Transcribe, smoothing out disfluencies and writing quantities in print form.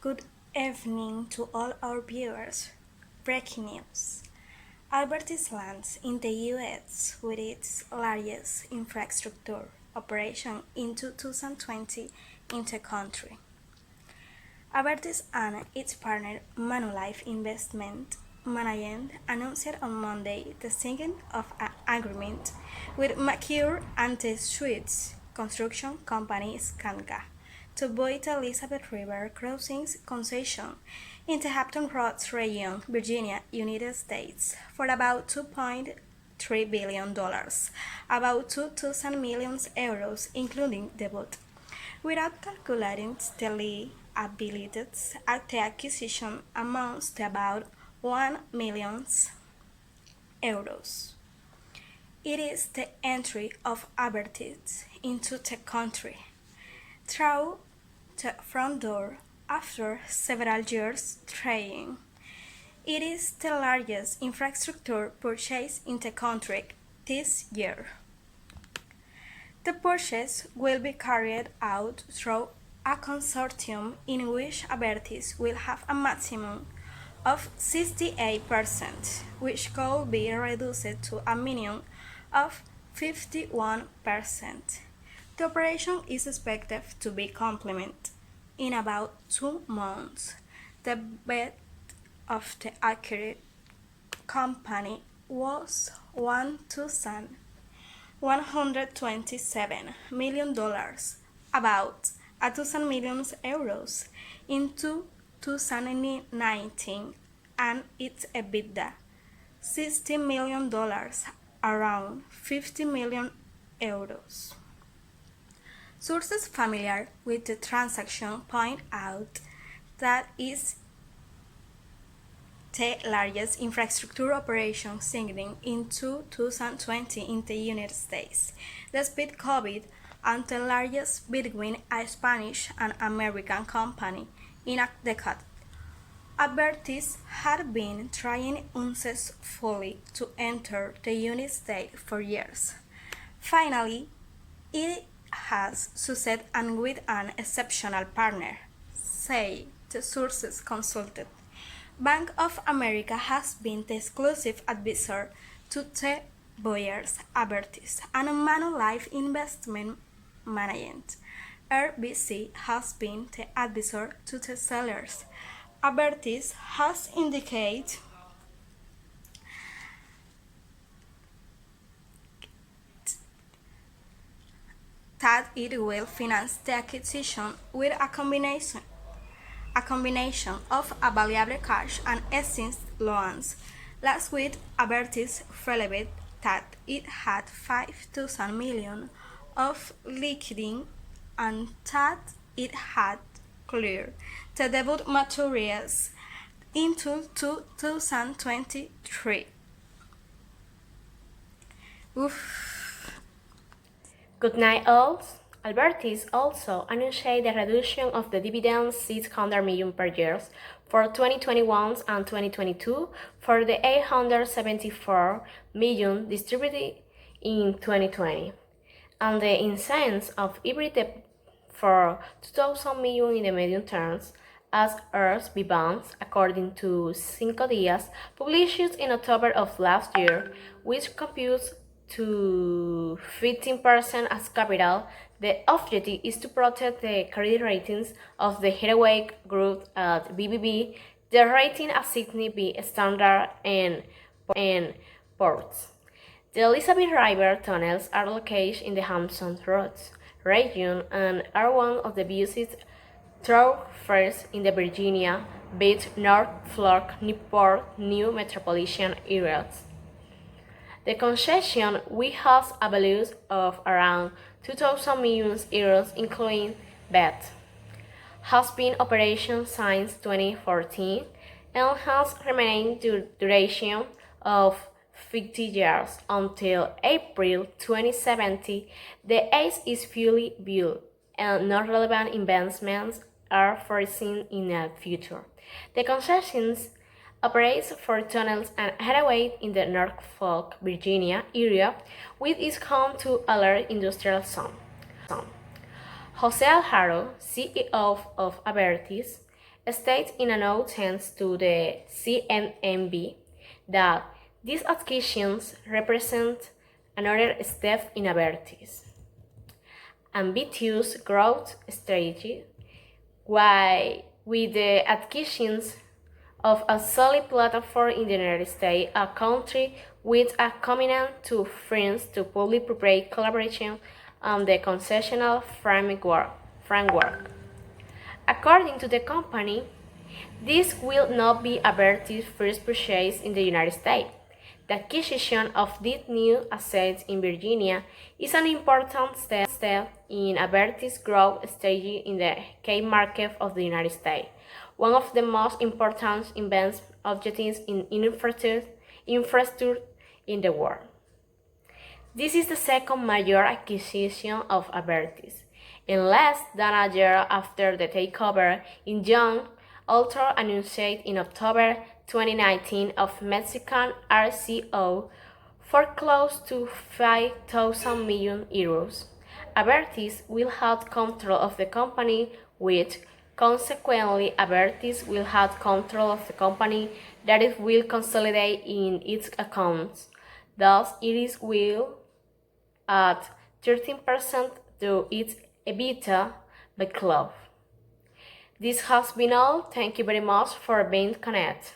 Good evening to all our viewers. Breaking news. Albertis lands in the US with its largest infrastructure operation in 2020 in the country. Albertis and its partner Manulife Investment Management announced on Monday the signing of an agreement with Macure Anti-Suites construction company Skanka to buy the Elizabeth River Crossings concession in the Hampton Roads region, Virginia, United States, for about $2.3 billion, about 2,000 million euros, including the boat. Without calculating the liabilities, the acquisition amounts to about 1 million euros. It is the entry of Albertis into the country through the front door after several years trying. It is the largest infrastructure purchase in the country this year. The purchase will be carried out through a consortium in which Albertis will have a maximum of 68%, which could be reduced to a minimum of 51%. The operation is expected to be completed in about 2 months. The bet of the acquired company was $1,127 million, about 1,000 million euros, in 2019, and its EBITDA, $60 million, around 50 million euros. Sources familiar with the transaction point out that is the largest infrastructure operation signed in 2020 in the United States, despite COVID, and the largest between a Spanish and American company in a decade. Albertis had been trying unsuccessfully to enter the United States for years. Finally, it has succeeded and with an exceptional partner, say the sources consulted. Bank of America has been the exclusive advisor to the buyers, Albertis, and Manulife Investment Management. RBC has been the advisor to the sellers. Albertis has indicated that it will finance the acquisition with a combination of available cash and existing loans. Last week, Albertis revealed that it had 5,000 million of liquidity and that it had cleared the debut maturities into 2023. Good night all. Albertis also announced the reduction of the dividend 600 million per year for 2021 and 2022 for the 874 million distributed in 2020, and the issuance of hybrid for 2,000 million in the medium terms as RSB bonds, according to Cinco Días, published in October of last year, which computes to 15% as capital. The objective is to protect the credit ratings of the Heavyweight Group at BBB, the rating assigned by Standard and Poor's. The Elizabeth River tunnels are located in the Hampton Roads region and are one of the busiest thoroughfares in the Virginia Beach, Norfolk, Newport, New metropolitan areas. The concession will have a value of around 2,000 million euros, including VAT. Has been operation since 2014 and has remained duration of 50 years until April 2070. The ace is fully built and no relevant investments are foreseen in the future. The concessions operates for tunnels and highways in the Norfolk, Virginia area, which is home to a large industrial zone. Jose Alharo, CEO of Albertis, states in a note sent to the CNMV that these acquisitions represent another step in Abertis' ambitious growth strategy, while with the acquisitions of a solid platform in the United States, a country with a commitment to friends to public-private collaboration on the concessional framework. According to the company, this will not be Abertis' first purchase in the United States. The acquisition of these new assets in Virginia is an important step in Abertis' growth strategy in the key market of the United States, one of the most important investment objectives in infrastructure in the world. This is the second major acquisition of Abertis. In less than a year after the takeover, in June, also announced in October 2019 of Mexican RCO for close to 5,000 million euros. Abertis will have control of the company, which consequently Abertis will have control of the company that it will consolidate in its accounts. Thus, it will add 13% to its EBITDA backlog. This has been all. Thank you very much for being connected.